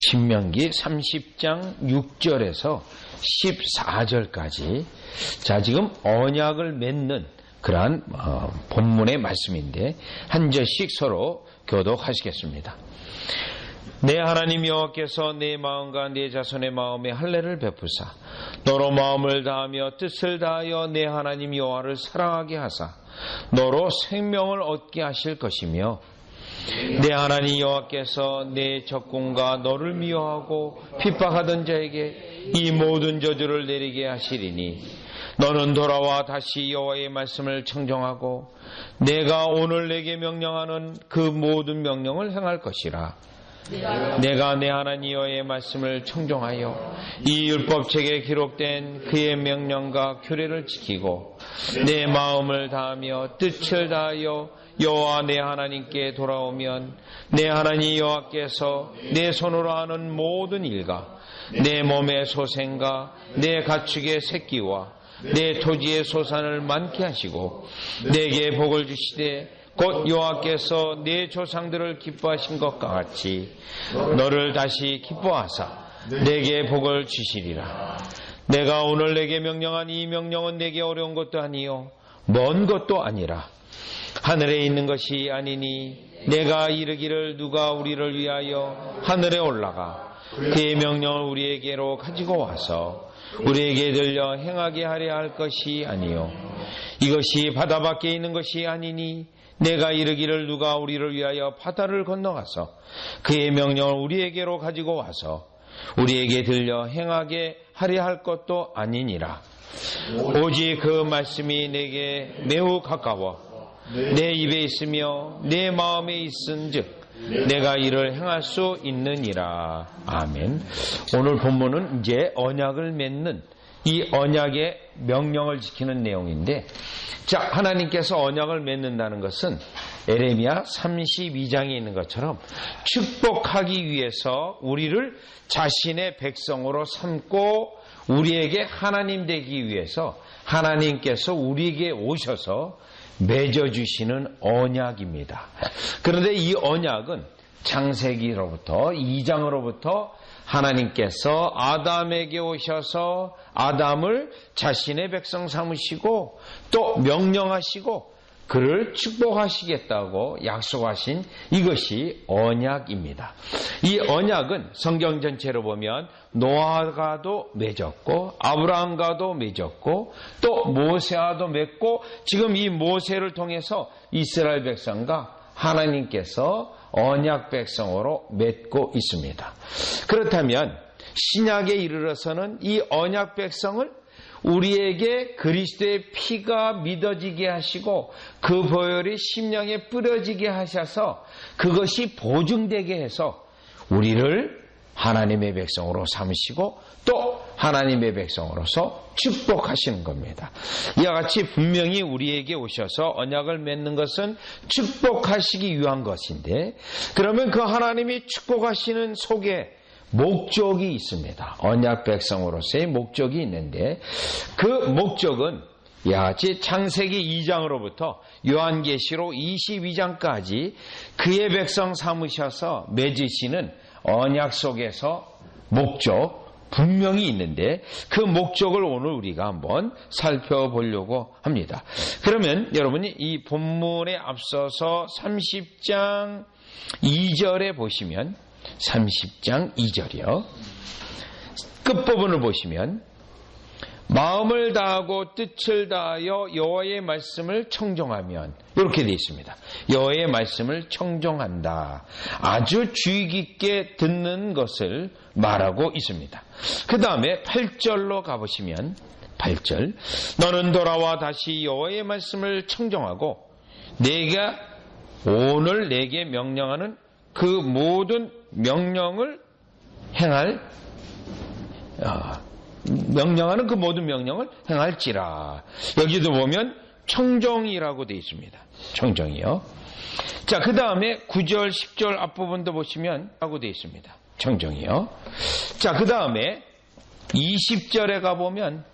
신명기 30장 6절에서 14절까지 자 지금 언약을 맺는 그러한 본문의 말씀인데 한 절씩 서로 교독하시겠습니다. 내 하나님 여호와께서 내 마음과 내 자손의 마음에 할례를 베푸사 너로 마음을 다하며 뜻을 다하여 내 하나님 여호와를 사랑하게 하사 너로 생명을 얻게 하실 것이며 내 하나님 여호와께서 내 적군과 너를 미워하고 핍박하던 자에게 이 모든 저주를 내리게 하시리니 너는 돌아와 다시 여호와의 말씀을 청정하고 내가 오늘 내게 명령하는 그 모든 명령을 행할 것이라. 내가 내 하나님 여호와의 말씀을 청정하여 이 율법책에 기록된 그의 명령과 규례를 지키고 내 마음을 다하며 뜻을 다하여 여호와 내 하나님께 돌아오면 내 하나님 여호와께서 내 손으로 하는 모든 일과 내 몸의 소생과 내 가축의 새끼와 내 토지의 소산을 많게 하시고 내게 복을 주시되 곧 여호와께서 내 조상들을 기뻐하신 것과 같이 너를 다시 기뻐하사 내게 복을 주시리라. 내가 오늘 내게 명령한 이 명령은 내게 어려운 것도 아니요 먼 것도 아니라 하늘에 있는 것이 아니니 내가 이르기를 누가 우리를 위하여 하늘에 올라가 그의 명령을 우리에게로 가지고 와서 우리에게 들려 행하게 하려 할 것이 아니요 이것이 바다 밖에 있는 것이 아니니 내가 이르기를 누가 우리를 위하여 바다를 건너가서 그의 명령을 우리에게로 가지고 와서 우리에게 들려 행하게 하려 할 것도 아니니라. 오직 그 말씀이 내게 매우 가까워 내 입에 있으며 내 마음에 있은즉 내가 이를 행할 수 있느니라. 아멘. 오늘 본문은 이제 언약을 맺는 이 언약의 명령을 지키는 내용인데, 자, 하나님께서 언약을 맺는다는 것은 에레미야 32장에 있는 것처럼 축복하기 위해서 우리를 자신의 백성으로 삼고 우리에게 하나님 되기 위해서 하나님께서 우리에게 오셔서 맺어주시는 언약입니다. 그런데 이 언약은 창세기로부터 2장으로부터 하나님께서 아담에게 오셔서 아담을 자신의 백성 삼으시고 또 명령하시고 그를 축복하시겠다고 약속하신 이것이 언약입니다. 이 언약은 성경 전체로 보면 노아가도 맺었고 아브라함과도 맺었고 또 모세와도 맺고 지금 이 모세를 통해서 이스라엘 백성과 하나님께서 언약 백성으로 맺고 있습니다. 그렇다면 신약에 이르러서는 이 언약 백성을 우리에게 그리스도의 피가 믿어지게 하시고 그 보혈이 심령에 뿌려지게 하셔서 그것이 보증되게 해서 우리를 하나님의 백성으로 삼으시고 또 하나님의 백성으로서 축복하시는 겁니다. 이와 같이 분명히 우리에게 오셔서 언약을 맺는 것은 축복하시기 위한 것인데, 그러면 그 하나님이 축복하시는 속에 목적이 있습니다. 언약 백성으로서의 목적이 있는데 그 목적은 이와 같이 창세기 2장으로부터 요한계시록 22장까지 그의 백성 삼으셔서 맺으시는 언약 속에서 목적 분명히 있는데 그 목적을 오늘 우리가 한번 살펴보려고 합니다. 그러면 여러분이 이 본문에 앞서서 30장 2절에 보시면 30장 2절이요. 끝부분을 보시면 마음을 다하고 뜻을 다하여 여호와의 말씀을 청정하면 이렇게 되어 있습니다. 여호와의 말씀을 청정한다. 아주 주의 깊게 듣는 것을 말하고 있습니다. 그 다음에 8절로 가보시면 8절 너는 돌아와 다시 여호와의 말씀을 청정하고 내가 오늘 내게 명령하는 그 모든 명령을 행할 명령하는 그 모든 명령을 행할지라. 여기도 보면 청정이라고 되어 있습니다. 청정이요. 자, 그 다음에 9절 10절 앞부분도 보시면 하고 되어 있습니다. 청정이요. 자, 그 다음에 20절에 가보면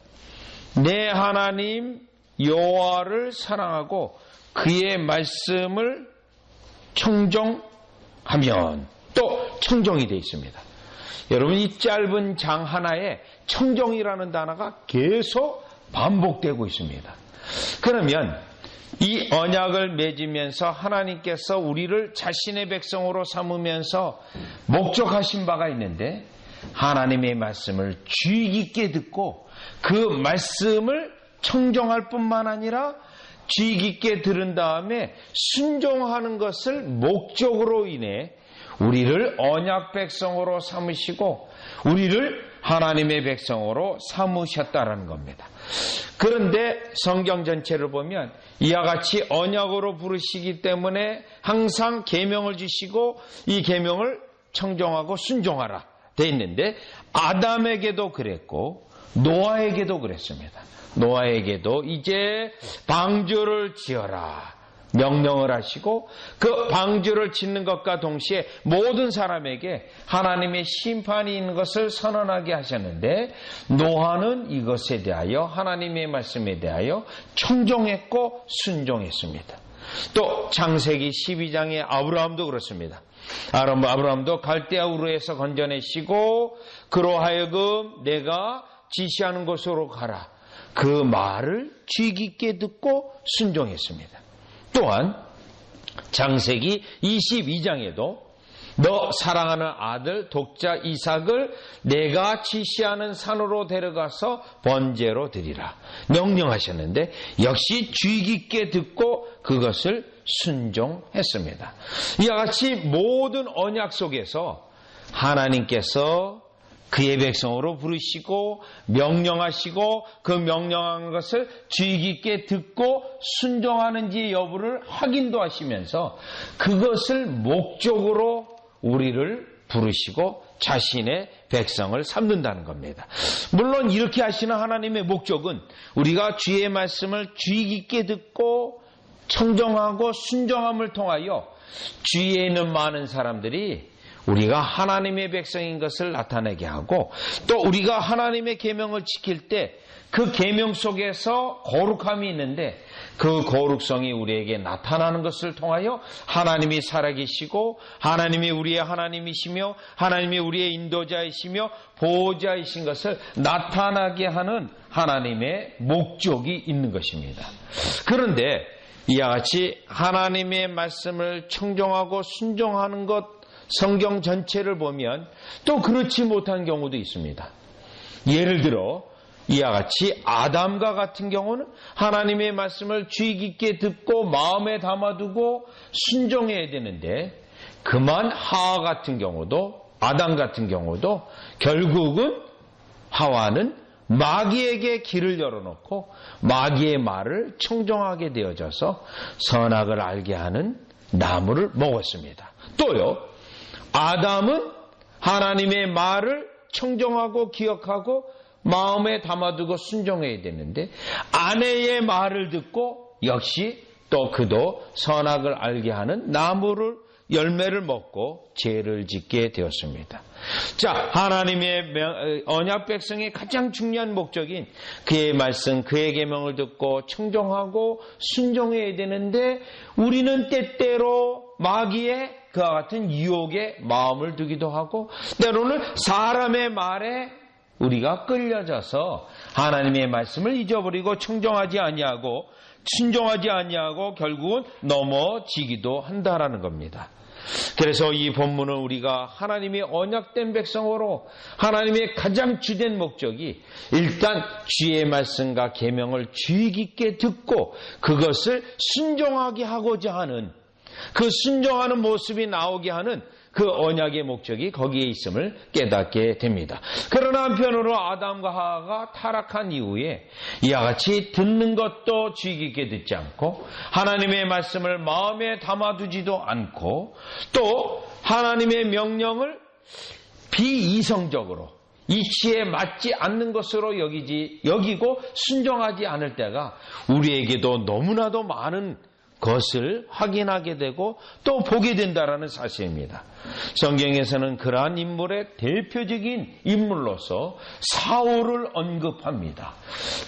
내 하나님 여호와를 사랑하고 그의 말씀을 청정하면 또 청정이 되어 있습니다. 여러분, 이 짧은 장 하나에 청정이라는 단어가 계속 반복되고 있습니다. 그러면 이 언약을 맺으면서 하나님께서 우리를 자신의 백성으로 삼으면서 목적하신 바가 있는데, 하나님의 말씀을 주의 깊게 듣고 그 말씀을 청정할 뿐만 아니라 주의 깊게 들은 다음에 순종하는 것을 목적으로 인해 우리를 언약 백성으로 삼으시고 우리를 하나님의 백성으로 삼으셨다라는 겁니다. 그런데 성경 전체를 보면 이와 같이 언약으로 부르시기 때문에 항상 계명을 주시고 이 계명을 청정하고 순종하라 돼 있는데, 아담에게도 그랬고 노아에게도 그랬습니다. 노아에게도 이제 방주를 지어라 명령을 하시고, 그 방주를 짓는 것과 동시에 모든 사람에게 하나님의 심판이 있는 것을 선언하게 하셨는데, 노아는 이것에 대하여 하나님의 말씀에 대하여 청정했고 순종했습니다. 또 창세기 12장의 아브라함도 그렇습니다. 아브라함도 갈대아 우르에서 건져내시고 그로 하여금 내가 지시하는 곳으로 가라, 그 말을 주의 깊게 듣고 순종했습니다. 또한 창세기 22장에도 너 사랑하는 아들 독자 이삭을 내가 지시하는 산으로 데려가서 번제로 드리라 명령하셨는데, 역시 주의 깊게 듣고 그것을 순종했습니다. 이와 같이 모든 언약 속에서 하나님께서 그의 백성으로 부르시고 명령하시고 그 명령한 것을 주의 깊게 듣고 순종하는지 여부를 확인도 하시면서 그것을 목적으로 우리를 부르시고 자신의 백성을 삼는다는 겁니다. 물론 이렇게 하시는 하나님의 목적은 우리가 주의 말씀을 주의 깊게 듣고 청정하고 순종함을 통하여 주위에 있는 많은 사람들이 우리가 하나님의 백성인 것을 나타내게 하고, 또 우리가 하나님의 계명을 지킬 때 그 계명 속에서 거룩함이 있는데 그 거룩성이 우리에게 나타나는 것을 통하여 하나님이 살아계시고 하나님이 우리의 하나님이시며 하나님이 우리의 인도자이시며 보호자이신 것을 나타나게 하는 하나님의 목적이 있는 것입니다. 그런데 이와 같이 하나님의 말씀을 청정하고 순종하는 것, 성경 전체를 보면 또 그렇지 못한 경우도 있습니다. 예를 들어 이와 같이 아담과 같은 경우는 하나님의 말씀을 주의 깊게 듣고 마음에 담아두고 순종해야 되는데, 그만 하와 같은 경우도, 아담 같은 경우도 결국은 하와는 마귀에게 길을 열어놓고 마귀의 말을 청정하게 되어져서 선악을 알게 하는 나무를 먹었습니다. 또요, 아담은 하나님의 말을 청정하고 기억하고 마음에 담아두고 순종해야 되는데, 아내의 말을 듣고 역시 또 그도 선악을 알게 하는 나무를 열매를 먹고 죄를 짓게 되었습니다. 자, 하나님의 언약 백성의 가장 중요한 목적인 그의 말씀, 그의 계명을 듣고 청정하고 순종해야 되는데, 우리는 때때로 마귀의 그와 같은 유혹에 마음을 두기도 하고, 때로는 사람의 말에 우리가 끌려져서 하나님의 말씀을 잊어버리고 청정하지 아니하고 순종하지 아니하고 결국은 넘어지기도 한다라는 겁니다. 그래서 이 본문은 우리가 하나님의 언약된 백성으로 하나님의 가장 주된 목적이 일단 주의 말씀과 계명을 주의 깊게 듣고 그것을 순종하게 하고자 하는, 그 순종하는 모습이 나오게 하는 그 언약의 목적이 거기에 있음을 깨닫게 됩니다. 그러나 한편으로 아담과 하와가 타락한 이후에 이와 같이 듣는 것도 주의 깊게 듣지 않고 하나님의 말씀을 마음에 담아두지도 않고 또 하나님의 명령을 비이성적으로 이치에 맞지 않는 것으로 여기고 순종하지 않을 때가 우리에게도 너무나도 많은 것을 확인하게 되고 또 보게 된다라는 사실입니다. 성경에서는 그러한 인물의 대표적인 인물로서 사울을 언급합니다.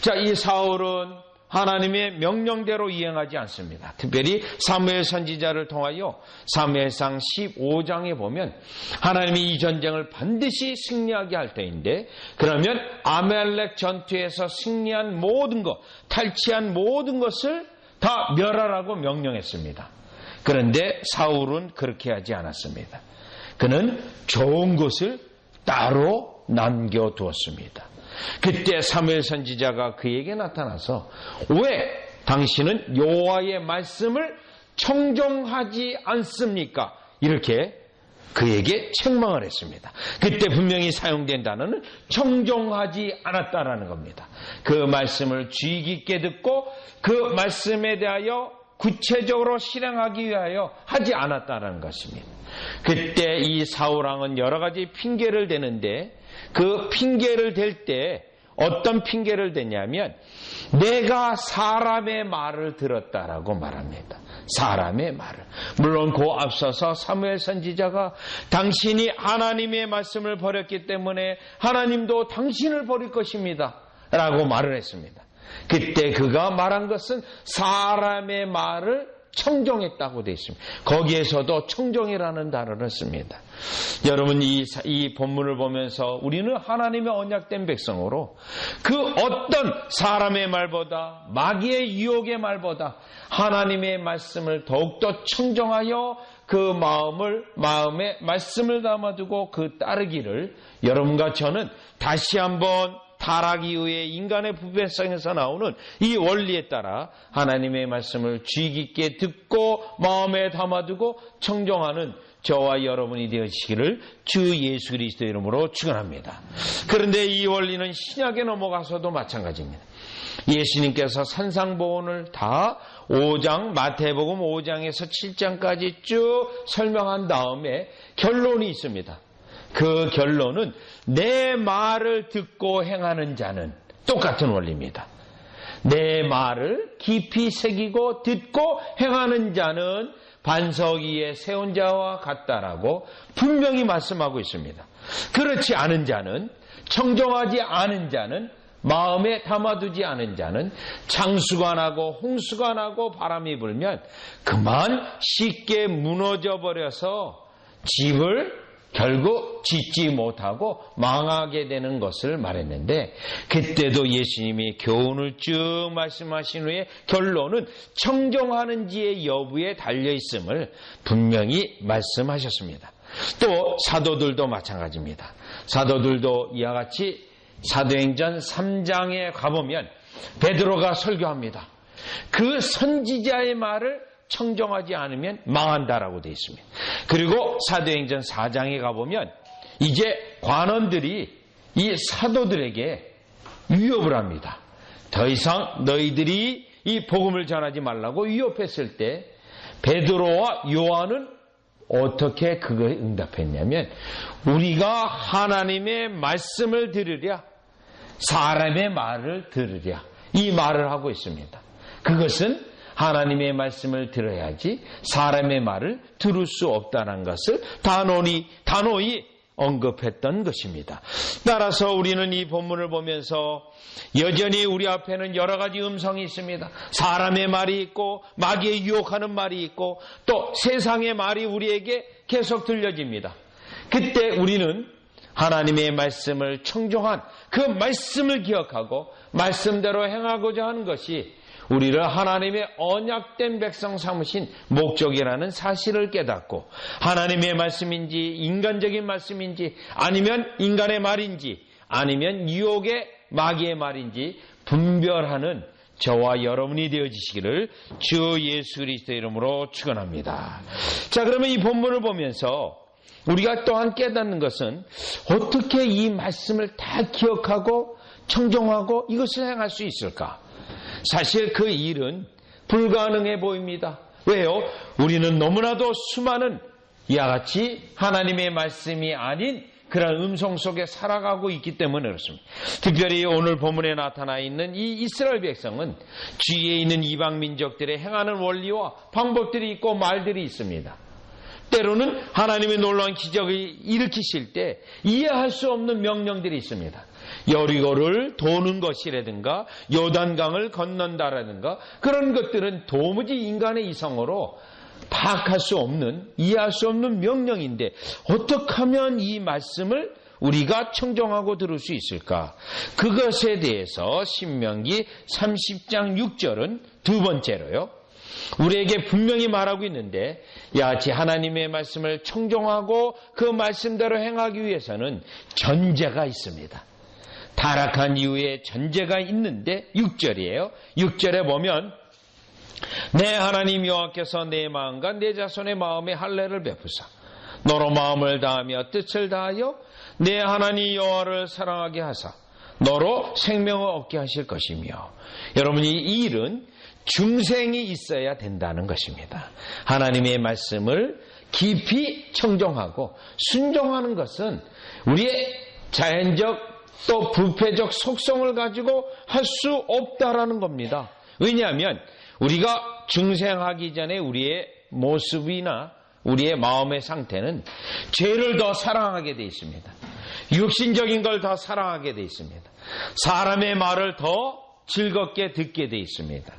자, 이 사울은 하나님의 명령대로 이행하지 않습니다. 특별히 사무엘 선지자를 통하여 사무엘상 15장에 보면 하나님이 이 전쟁을 반드시 승리하게 할 때인데, 그러면 아말렉 전투에서 승리한 모든 것, 탈취한 모든 것을 다 멸하라고 명령했습니다. 그런데 사울은 그렇게 하지 않았습니다. 그는 좋은 것을 따로 남겨두었습니다. 그때 사무엘 선지자가 그에게 나타나서 왜 당신은 여호와의 말씀을 청종하지 않습니까? 이렇게 그에게 책망을 했습니다. 그때 분명히 사용된 단어는 청종하지 않았다라는 겁니다. 그 말씀을 주의 깊게 듣고 그 말씀에 대하여 구체적으로 실행하기 위하여 하지 않았다라는 것입니다. 그때 이 사울왕은 여러 가지 핑계를 대는데, 그 핑계를 댈 때 어떤 핑계를 대냐면 내가 사람의 말을 들었다라고 말합니다. 사람의 말을. 물론 그 앞서서 사무엘 선지자가 당신이 하나님의 말씀을 버렸기 때문에 하나님도 당신을 버릴 것입니다 라고 말을 했습니다. 그때 그가 말한 것은 사람의 말을 청종했다고 되어 있습니다. 거기에서도 청종이라는 단어를 씁니다. 여러분, 이 본문을 보면서 우리는 하나님의 언약된 백성으로 그 어떤 사람의 말보다, 마귀의 유혹의 말보다 하나님의 말씀을 더욱더 청종하여 그 마음에 말씀을 담아두고 그 따르기를, 여러분과 저는 다시 한번 타락 이후에 인간의 부패성에서 나오는 이 원리에 따라 하나님의 말씀을 주의 깊게 듣고 마음에 담아두고 청종하는 저와 여러분이 되시기를 주 예수 그리스도의 이름으로 축원합니다. 그런데 이 원리는 신약에 넘어가서도 마찬가지입니다. 예수님께서 산상보훈을 다 5장, 마태복음 5장에서 7장까지 쭉 설명한 다음에 결론이 있습니다. 그 결론은 내 말을 듣고 행하는 자는, 똑같은 원리입니다. 내 말을 깊이 새기고 듣고 행하는 자는 반석 위에 세운 자와 같다라고 분명히 말씀하고 있습니다. 그렇지 않은 자는, 청종하지 않은 자는, 마음에 담아두지 않은 자는 창수가 나고 홍수가 나고 바람이 불면 그만 쉽게 무너져 버려서 집을 결국 짓지 못하고 망하게 되는 것을 말했는데, 그때도 예수님이 교훈을 쭉 말씀하신 후에 결론은 청종하는지의 여부에 달려있음을 분명히 말씀하셨습니다. 또 사도들도 마찬가지입니다. 사도들도 이와 같이 사도행전 3장에 가보면 베드로가 설교합니다. 그 선지자의 말을 청종하지 않으면 망한다라고 되어 있습니다. 그리고 사도행전 4장에 가보면 이제 관원들이 이 사도들에게 위협을 합니다. 더 이상 너희들이 이 복음을 전하지 말라고 위협했을 때 베드로와 요한은 어떻게 그거에 응답했냐면, 우리가 하나님의 말씀을 들으랴 사람의 말을 들으랴, 이 말을 하고 있습니다. 그것은 하나님의 말씀을 들어야지 사람의 말을 들을 수 없다는 것을 단호히 언급했던 것입니다. 따라서 우리는 이 본문을 보면서 여전히 우리 앞에는 여러 가지 음성이 있습니다. 사람의 말이 있고 마귀의 유혹하는 말이 있고 또 세상의 말이 우리에게 계속 들려집니다. 그때 우리는 하나님의 말씀을 청종한 그 말씀을 기억하고 말씀대로 행하고자 하는 것이 우리를 하나님의 언약된 백성 삼으신 목적이라는 사실을 깨닫고, 하나님의 말씀인지 인간적인 말씀인지 아니면 인간의 말인지 아니면 유혹의 마귀의 말인지 분별하는 저와 여러분이 되어지시기를 주 예수 그리스도의 이름으로 축원합니다. 자, 그러면 이 본문을 보면서 우리가 또한 깨닫는 것은 어떻게 이 말씀을 다 기억하고 청종하고 이것을 행할 수 있을까? 사실 그 일은 불가능해 보입니다. 왜요? 우리는 너무나도 수많은 이와 같이 하나님의 말씀이 아닌 그런 음성 속에 살아가고 있기 때문에 그렇습니다. 특별히 오늘 본문에 나타나 있는 이 이스라엘 백성은 주위에 있는 이방 민족들의 행하는 원리와 방법들이 있고 말들이 있습니다. 때로는 하나님의 놀라운 기적을 일으키실 때 이해할 수 없는 명령들이 있습니다. 여리고를 도는 것이라든가 요단강을 건넌다라든가 그런 것들은 도무지 인간의 이성으로 파악할 수 없는, 이해할 수 없는 명령인데 어떻게 하면 이 말씀을 우리가 청정하고 들을 수 있을까? 그것에 대해서 신명기 30장 6절은 두 번째로요. 우리에게 분명히 말하고 있는데 야지 하나님의 말씀을 청정하고 그 말씀대로 행하기 위해서는 전제가 있습니다. 타락한 이후에 전제가 있는데 6절이에요. 6절에 보면 내 하나님 여호와께서 내 마음과 내 자손의 마음에 할례를 베푸사 너로 마음을 다하며 뜻을 다하여 내 하나님 여호와를 사랑하게 하사 너로 생명을 얻게 하실 것이며 여러분이 이 일은 중생이 있어야 된다는 것입니다. 하나님의 말씀을 깊이 청정하고 순종하는 것은 우리의 자연적 또 부패적 속성을 가지고 할 수 없다라는 겁니다. 왜냐하면 우리가 중생하기 전에 우리의 모습이나 우리의 마음의 상태는 죄를 더 사랑하게 되어 있습니다. 육신적인 걸 더 사랑하게 되어 있습니다. 사람의 말을 더 즐겁게 듣게 되어 있습니다.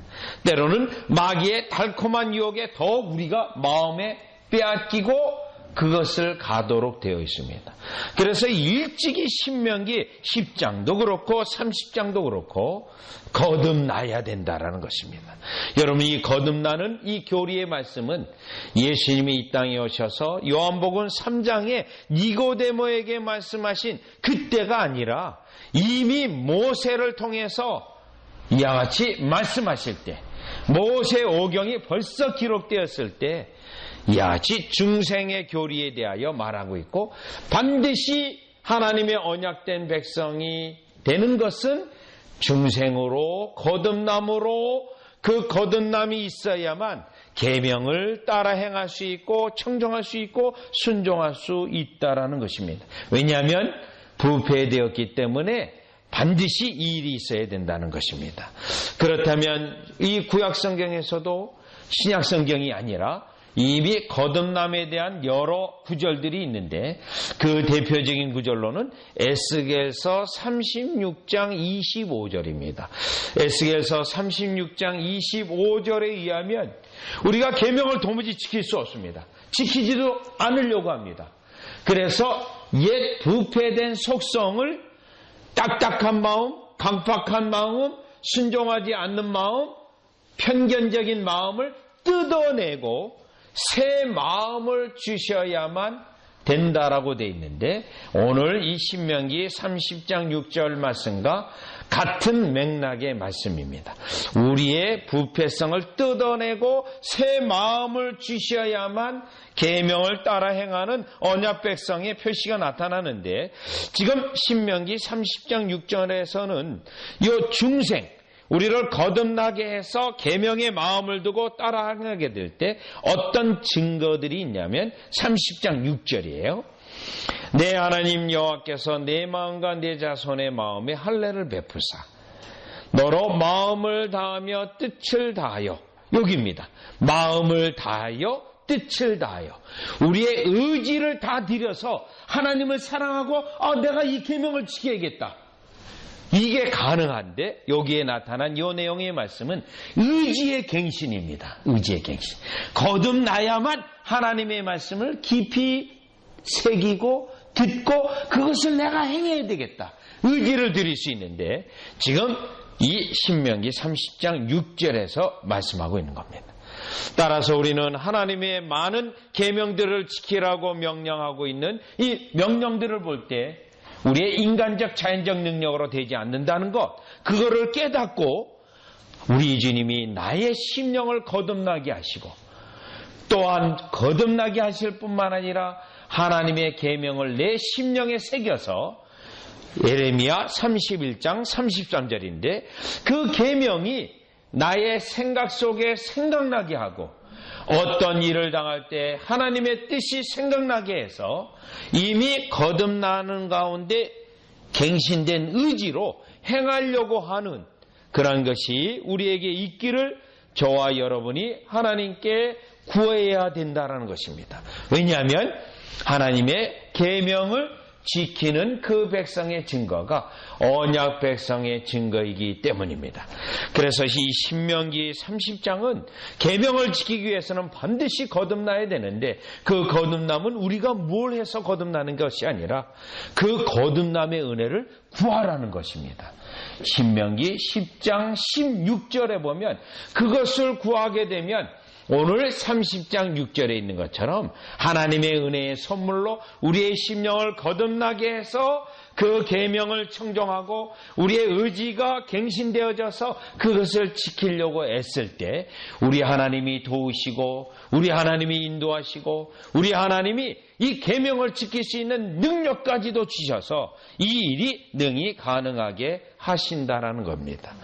때로는 마귀의 달콤한 유혹에 더 우리가 마음에 빼앗기고 그것을 가도록 되어 있습니다. 그래서 일찍이 신명기 10장도 그렇고 30장도 그렇고 거듭나야 된다라는 것입니다. 여러분 이 거듭나는 이 교리의 말씀은 예수님이 이 땅에 오셔서 요한복음 3장에 니고데모에게 말씀하신 그때가 아니라 이미 모세를 통해서 이와 같이 말씀하실 때 모세 오경이 벌써 기록되었을 때 이와 같이 중생의 교리에 대하여 말하고 있고 반드시 하나님의 언약된 백성이 되는 것은 중생으로 거듭남으로 그 거듭남이 있어야만 계명을 따라 행할 수 있고 청정할 수 있고 순종할 수 있다라는 것입니다. 왜냐하면 부패되었기 때문에 반드시 이 일이 있어야 된다는 것입니다. 그렇다면 이 구약성경에서도 신약성경이 아니라 이미 거듭남에 대한 여러 구절들이 있는데 그 대표적인 구절로는 에스겔서 36장 25절입니다. 에스겔서 36장 25절에 의하면 우리가 계명을 도무지 지킬 수 없습니다. 지키지도 않으려고 합니다. 그래서 옛 부패된 속성을 딱딱한 마음, 강팍한 마음, 순종하지 않는 마음, 편견적인 마음을 뜯어내고 새 마음을 주셔야만 된다라고 되어 있는데 오늘 이 신명기 30장 6절 말씀과 같은 맥락의 말씀입니다. 우리의 부패성을 뜯어내고 새 마음을 주셔야만 계명을 따라 행하는 언약 백성의 표시가 나타나는데 지금 신명기 30장 6절에서는 이 중생 우리를 거듭나게 해서 계명의 마음을 두고 따라 행하게 될 때 어떤 증거들이 있냐면 30장 6절이에요. 내 하나님 여호와께서 내 마음과 내 자손의 마음에 할례를 베푸사 너로 마음을 다하며 뜻을 다하여 여기입니다. 마음을 다하여 뜻을 다하여 우리의 의지를 다 들여서 하나님을 사랑하고 내가 이 계명을 지켜야겠다. 이게 가능한데 여기에 나타난 이 내용의 말씀은 의지의 갱신입니다. 의지의 갱신. 거듭나야만 하나님의 말씀을 깊이 새기고 듣고 그것을 내가 행해야 되겠다. 의지를 드릴 수 있는데 지금 이 신명기 30장 6절에서 말씀하고 있는 겁니다. 따라서 우리는 하나님의 많은 계명들을 지키라고 명령하고 있는 이 명령들을 볼 때 우리의 인간적 자연적 능력으로 되지 않는다는 것 그거를 깨닫고 우리 주님이 나의 심령을 거듭나게 하시고 또한 거듭나게 하실 뿐만 아니라 하나님의 계명을 내 심령에 새겨서 예레미야 31장 33절인데 그 계명이 나의 생각 속에 생각나게 하고 어떤 일을 당할 때 하나님의 뜻이 생각나게 해서 이미 거듭나는 가운데 갱신된 의지로 행하려고 하는 그런 것이 우리에게 있기를 저와 여러분이 하나님께 구해야 된다라는 것입니다. 왜냐하면 하나님의 계명을 지키는 그 백성의 증거가 언약 백성의 증거이기 때문입니다. 그래서 이 신명기 30장은 계명을 지키기 위해서는 반드시 거듭나야 되는데 그 거듭남은 우리가 뭘 해서 거듭나는 것이 아니라 그 거듭남의 은혜를 구하라는 것입니다. 신명기 10장 16절에 보면 그것을 구하게 되면 오늘 30장 6절에 있는 것처럼 하나님의 은혜의 선물로 우리의 심령을 거듭나게 해서 그 계명을 청종하고 우리의 의지가 갱신되어져서 그것을 지키려고 애쓸 때 우리 하나님이 도우시고 우리 하나님이 인도하시고 우리 하나님이 이 계명을 지킬 수 있는 능력까지도 주셔서 이 일이 능히 가능하게 하신다라는 겁니다.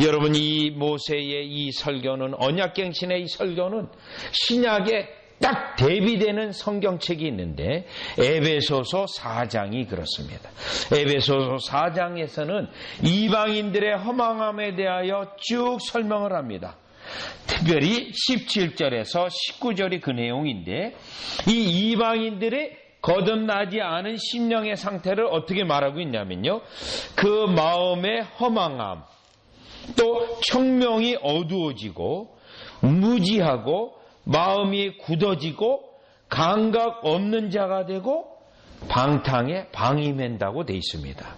여러분, 이 모세의 이 설교는, 언약갱신의 이 설교는 신약에 딱 대비되는 성경책이 있는데 에베소서 4장이 그렇습니다. 에베소서 4장에서는 이방인들의 허망함에 대하여 쭉 설명을 합니다. 특별히 17절에서 19절이 그 내용인데 이 이방인들의 거듭나지 않은 심령의 상태를 어떻게 말하고 있냐면요, 그 마음의 허망함, 또 청명이 어두워지고 무지하고 마음이 굳어지고 감각 없는 자가 되고 방탕에 방임한다고 되어 있습니다.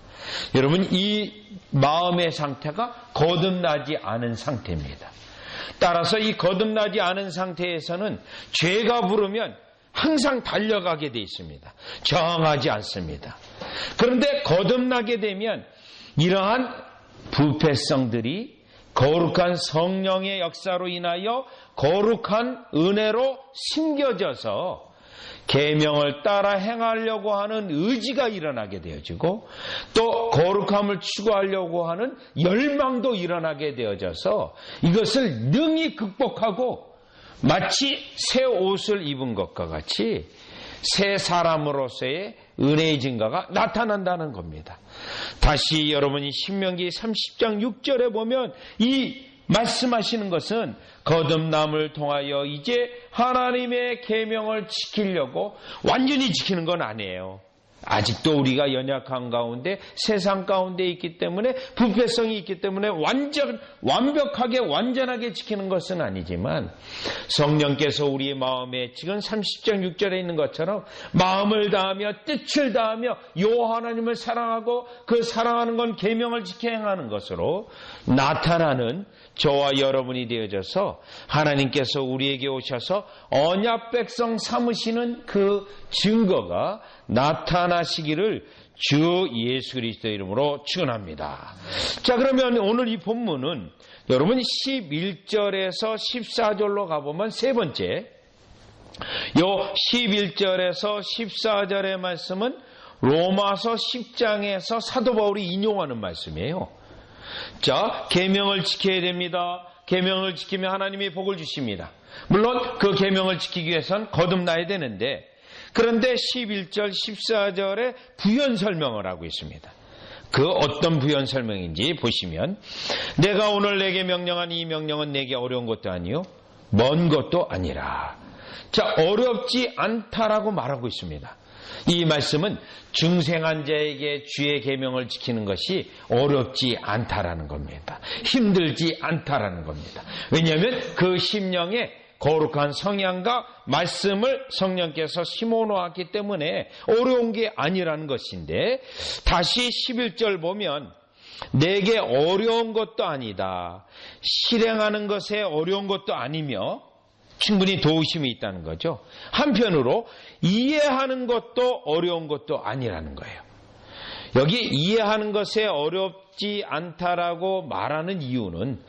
여러분, 이 마음의 상태가 거듭나지 않은 상태입니다. 따라서 이 거듭나지 않은 상태에서는 죄가 부르면 항상 달려가게 되어 있습니다. 정하지 않습니다. 그런데 거듭나게 되면 이러한 부패성들이 거룩한 성령의 역사로 인하여 거룩한 은혜로 심겨져서 계명을 따라 행하려고 하는 의지가 일어나게 되어지고 또 거룩함을 추구하려고 하는 열망도 일어나게 되어져서 이것을 능히 극복하고 마치 새 옷을 입은 것과 같이 새 사람으로서의 은혜의 증거가 나타난다는 겁니다. 다시 여러분이 신명기 30장 6절에 보면 이 말씀하시는 것은 거듭남을 통하여 이제 하나님의 계명을 지키려고 완전히 지키는 건 아니에요. 아직도 우리가 연약한 가운데 세상 가운데 있기 때문에 부패성이 있기 때문에 완벽하게 완전하게 지키는 것은 아니지만 성령께서 우리의 마음에 지금 30장 6절에 있는 것처럼 마음을 다하며 뜻을 다하며 여호와 하나님을 사랑하고 그 사랑하는 건 계명을 지켜 행하는 것으로 나타나는 저와 여러분이 되어져서 하나님께서 우리에게 오셔서 언약 백성 삼으시는 그 증거가 나타나시기를 주 예수 그리스도 이름으로 축원합니다. 자, 그러면 오늘 이 본문은 여러분 11절에서 14절로 가보면 세 번째, 요 11절에서 14절의 말씀은 로마서 10장에서 사도 바울이 인용하는 말씀이에요. 자, 계명을 지켜야 됩니다. 계명을 지키면 하나님이 복을 주십니다. 물론 그 계명을 지키기 위해서는 거듭나야 되는데, 그런데 11절 14절에 부연 설명을 하고 있습니다. 그 어떤 부연 설명인지 보시면, 내가 오늘 내게 명령한 이 명령은 내게 어려운 것도 아니요 먼 것도 아니라. 자, 어렵지 않다라고 말하고 있습니다. 이 말씀은 중생한 자에게 주의 계명을 지키는 것이 어렵지 않다라는 겁니다. 힘들지 않다라는 겁니다. 왜냐하면 그 심령에 거룩한 성향과 말씀을 성령께서 심어놓았기 때문에 어려운 게 아니라는 것인데, 다시 11절 보면 내게 어려운 것도 아니다, 실행하는 것에 어려운 것도 아니며 충분히 도우심이 있다는 거죠. 한편으로 이해하는 것도 어려운 것도 아니라는 거예요. 여기 이해하는 것에 어렵지 않다라고 말하는 이유는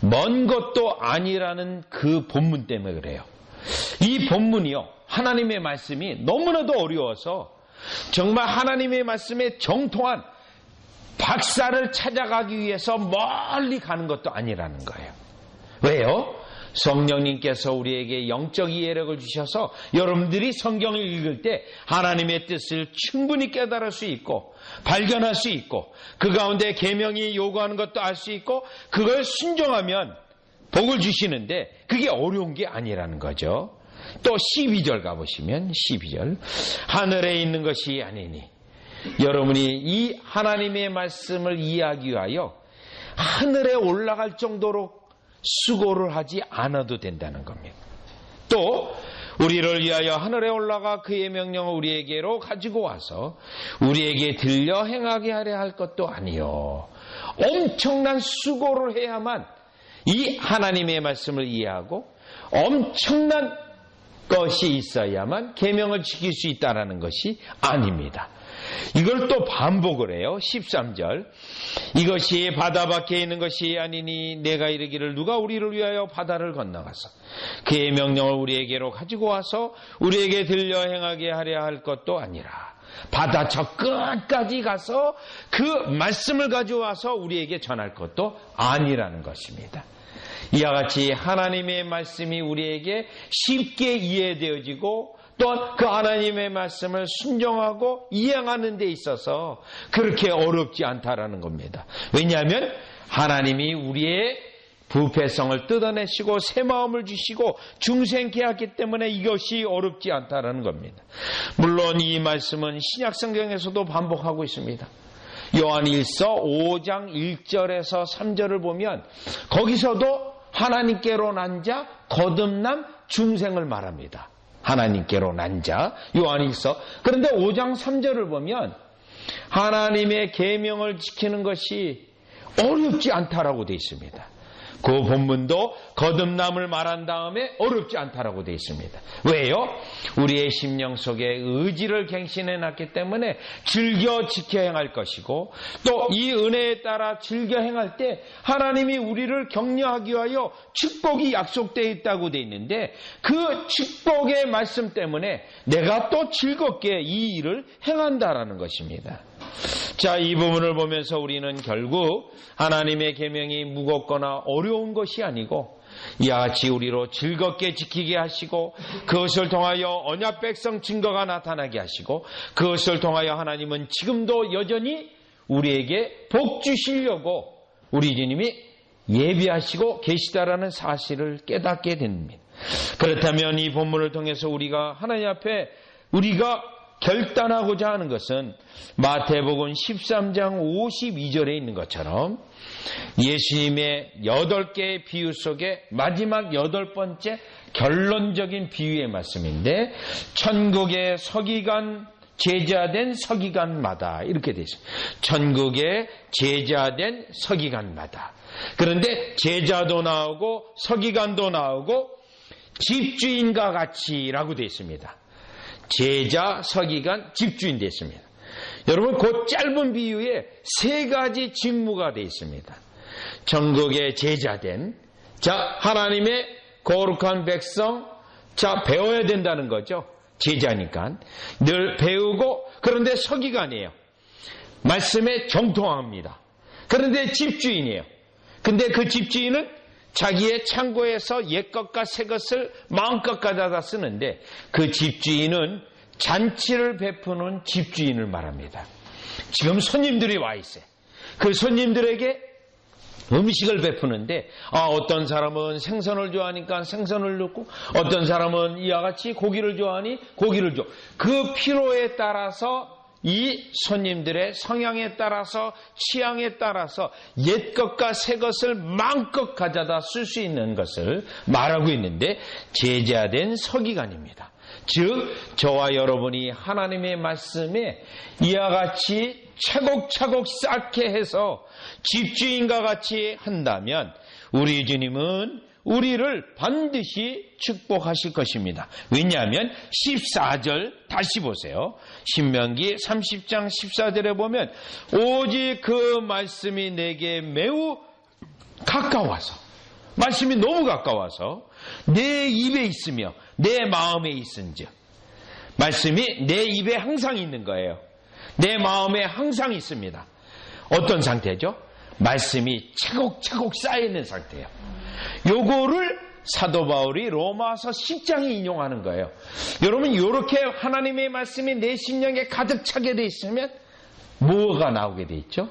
먼 것도 아니라는 그 본문 때문에 그래요. 이 본문이요, 하나님의 말씀이 너무나도 어려워서 정말 하나님의 말씀에 정통한 박사를 찾아가기 위해서 멀리 가는 것도 아니라는 거예요. 왜요? 성령님께서 우리에게 영적 이해력을 주셔서 여러분들이 성경을 읽을 때 하나님의 뜻을 충분히 깨달을 수 있고 발견할 수 있고 그 가운데 계명이 요구하는 것도 알 수 있고 그걸 순종하면 복을 주시는데 그게 어려운 게 아니라는 거죠. 또 12절 가보시면 12절 하늘에 있는 것이 아니니 여러분이 이 하나님의 말씀을 이해하기 위하여 하늘에 올라갈 정도로 수고를 하지 않아도 된다는 겁니다. 또 우리를 위하여 하늘에 올라가 그의 명령을 우리에게로 가지고 와서 우리에게 들려 행하게 하려 할 것도 아니요. 엄청난 수고를 해야만 이 하나님의 말씀을 이해하고 엄청난 것이 있어야만 계명을 지킬 수 있다는 것이 아닙니다. 이걸 또 반복을 해요. 13절 이것이 바다 밖에 있는 것이 아니니 내가 이르기를 누가 우리를 위하여 바다를 건너가서 그의 명령을 우리에게로 가지고 와서 우리에게 들려 행하게 하려 할 것도 아니라 바다 저 끝까지 가서 그 말씀을 가져와서 우리에게 전할 것도 아니라는 것입니다. 이와 같이 하나님의 말씀이 우리에게 쉽게 이해되어지고 또한 그 하나님의 말씀을 순종하고 이행하는 데 있어서 그렇게 어렵지 않다라는 겁니다. 왜냐하면 하나님이 우리의 부패성을 뜯어내시고 새 마음을 주시고 중생케 하기 때문에 이것이 어렵지 않다라는 겁니다. 물론 이 말씀은 신약성경에서도 반복하고 있습니다. 요한일서 5장 1절에서 3절을 보면 거기서도 하나님께로 난 자 거듭남 중생을 말합니다. 하나님께로 난 자 요한일서. 그런데 5장 3절을 보면 하나님의 계명을 지키는 것이 어렵지 않다라고 되어 있습니다. 그 본문도 거듭남을 말한 다음에 어렵지 않다라고 되어 있습니다. 왜요? 우리의 심령 속에 의지를 갱신해 놨기 때문에 즐겨 지켜 행할 것이고 또 이 은혜에 따라 즐겨 행할 때 하나님이 우리를 격려하기 위하여 축복이 약속되어 있다고 되어 있는데 그 축복의 말씀 때문에 내가 또 즐겁게 이 일을 행한다라는 것입니다. 자, 이 부분을 보면서 우리는 결국 하나님의 계명이 무겁거나 어려운 것이 아니고 이와 같이 우리로 즐겁게 지키게 하시고 그것을 통하여 언약 백성 증거가 나타나게 하시고 그것을 통하여 하나님은 지금도 여전히 우리에게 복 주시려고 우리 주님이 예비하시고 계시다라는 사실을 깨닫게 됩니다. 그렇다면 이 본문을 통해서 우리가 하나님 앞에 우리가 결단하고자 하는 것은 마태복음 13장 52절에 있는 것처럼 예수님의 8개의 비유 속에 마지막 8번째 결론적인 비유의 말씀인데 천국의 서기관 제자된 서기관마다 이렇게 되어 있습니다. 천국의 제자된 서기관마다. 그런데 제자도 나오고 서기관도 나오고 집주인과 같이라고 되어 있습니다. 제자, 서기관, 집주인 됐습니다. 여러분 그 짧은 비유에 3가지 직무가 되어 있습니다. 천국의 제자된 자 하나님의 거룩한 백성 자 배워야 된다는 거죠. 제자니까 늘 배우고 그런데 서기관이에요. 말씀에 정통합니다. 그런데 집주인이에요. 근데 그 집주인은 자기의 창고에서 옛것과 새것을 마음껏 가져다 쓰는데 그 집주인은 잔치를 베푸는 집주인을 말합니다. 지금 손님들이 와 있어요. 그 손님들에게 음식을 베푸는데 어떤 사람은 생선을 좋아하니까 생선을 넣고 어떤 사람은 이와 같이 고기를 좋아하니 고기를 줘. 그 필요에 따라서 이 손님들의 성향에 따라서 취향에 따라서 옛것과 새것을 마음껏 가져다 쓸 수 있는 것을 말하고 있는데 제자된 서기관입니다. 즉 저와 여러분이 하나님의 말씀에 이와 같이 차곡차곡 쌓게 해서 집주인과 같이 한다면 우리 주님은 우리를 반드시 축복하실 것입니다. 왜냐하면 14절 다시 보세요. 신명기 30장 14절에 보면 오직 그 말씀이 내게 매우 가까워서 말씀이 너무 가까워서 내 입에 있으며 내 마음에 있은즉 말씀이 내 입에 항상 있는 거예요. 내 마음에 항상 있습니다. 어떤 상태죠? 말씀이 차곡차곡 쌓여있는 상태예요. 요거를 사도 바울이 로마서 10장에 인용하는 거예요. 여러분 이렇게 하나님의 말씀이 내 심령에 가득 차게 돼 있으면 뭐가 나오게 돼 있죠?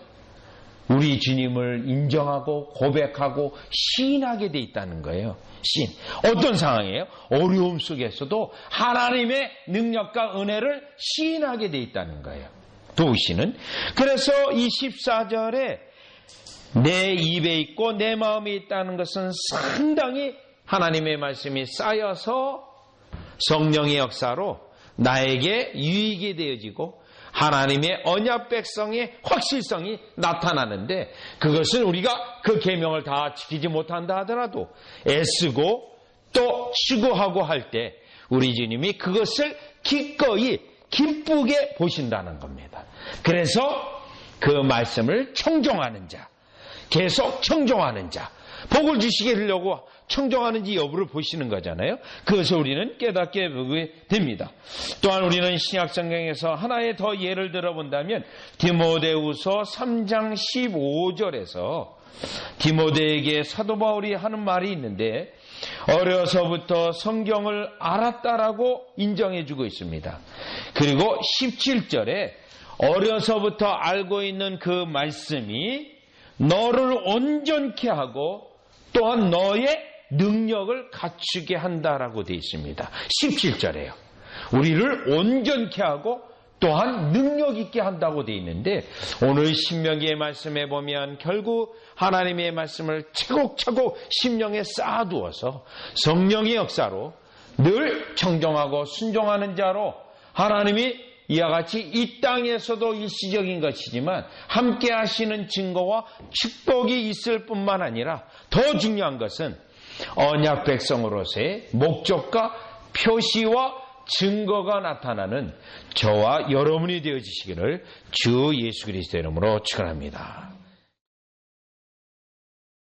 우리 주님을 인정하고 고백하고 시인하게 돼 있다는 거예요. 시인. 어떤 상황이에요? 어려움 속에서도 하나님의 능력과 은혜를 시인하게 돼 있다는 거예요. 도우시는. 그래서 이 14절에 내 입에 있고 내 마음에 있다는 것은 상당히 하나님의 말씀이 쌓여서 성령의 역사로 나에게 유익이 되어지고 하나님의 언약 백성의 확실성이 나타나는데, 그것은 우리가 그 계명을 다 지키지 못한다 하더라도 애쓰고 또 추구하고 할 때 우리 주님이 그것을 기꺼이 기쁘게 보신다는 겁니다. 그래서 그 말씀을 청종하는 자, 계속 청종하는 자, 복을 주시게 하려고 청종하는지 여부를 보시는 거잖아요. 그것을 우리는 깨닫게 보게 됩니다. 또한 우리는 신약성경에서 하나의 더 예를 들어본다면 디모데후서 3장 15절에서 디모데에게 사도 바울이 하는 말이 있는데, 어려서부터 성경을 알았다라고 인정해주고 있습니다. 그리고 17절에 어려서부터 알고 있는 그 말씀이 너를 온전케 하고 또한 너의 능력을 갖추게 한다라고 되어 있습니다. 17절에요. 우리를 온전케 하고 또한 능력 있게 한다고 되어 있는데, 오늘 신명기의 말씀에 보면 결국 하나님의 말씀을 차곡차곡 심령에 쌓아두어서 성령의 역사로 늘 청정하고 순종하는 자로 하나님이 이와 같이 이 땅에서도 일시적인 것이지만 함께 하시는 증거와 축복이 있을 뿐만 아니라 더 중요한 것은 언약 백성으로서의 목적과 표시와 증거가 나타나는 저와 여러분이 되어지시기를 주 예수 그리스도의 이름으로 축원합니다.